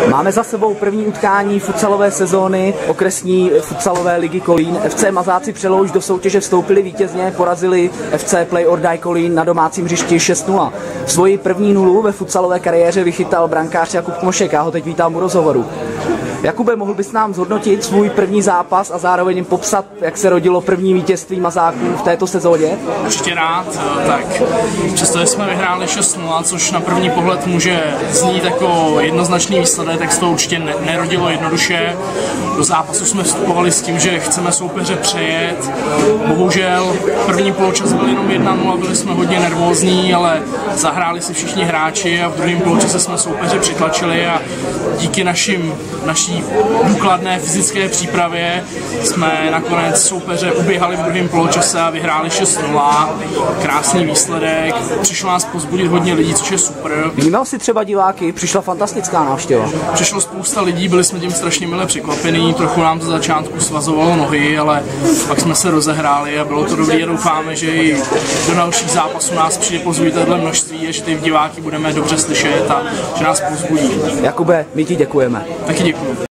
Máme za sebou první utkání futsalové sezóny okresní futsalové ligy Kolín. FC Mazáci Přelouč do soutěže vstoupili vítězně, porazili FC Play or Die Kolín na domácím hřišti 6-0. Svoji první nulu ve futsalové kariéře vychytal brankář Jakub Kmošek. Já ho teď vítám u rozhovoru. Jakube, mohl bys nám zhodnotit svůj první zápas a zároveň jim popsat, jak se rodilo první vítězství Mazáků v této sezóně? Určitě rád, tak přestože jsme vyhráli 6-0, což na první pohled může znít jako jednoznačný výsledek, tak se to určitě nerodilo jednoduše. Do zápasu jsme vstupovali s tím, že chceme soupeře přejet. Bohužel první poločas byl jenom 1-0, byli jsme hodně nervózní, ale zahráli si všichni hráči a v druhém poločase jsme soupeře přitlačili a díky naší důkladné fyzické přípravě jsme nakonec soupeře uběhali v druhém poločase a vyhráli 6-0. Krásný výsledek, přišlo nás pozbudit hodně lidí, což je super. Vnímal si třeba diváky, přišla fantastická návštěva. Přišlo spousta lidí, byli jsme tím strašně mile překvapení, trochu nám za začátku svazovalo nohy, ale pak jsme se rozehráli a bylo to dobrý a doufáme, že i do dalších zápasů nás přijde pozbudit tohle množství a že ty diváky budeme dobře slyšet a že nás pozbudí. Jakube, my ti děkujeme. Taky děkuji.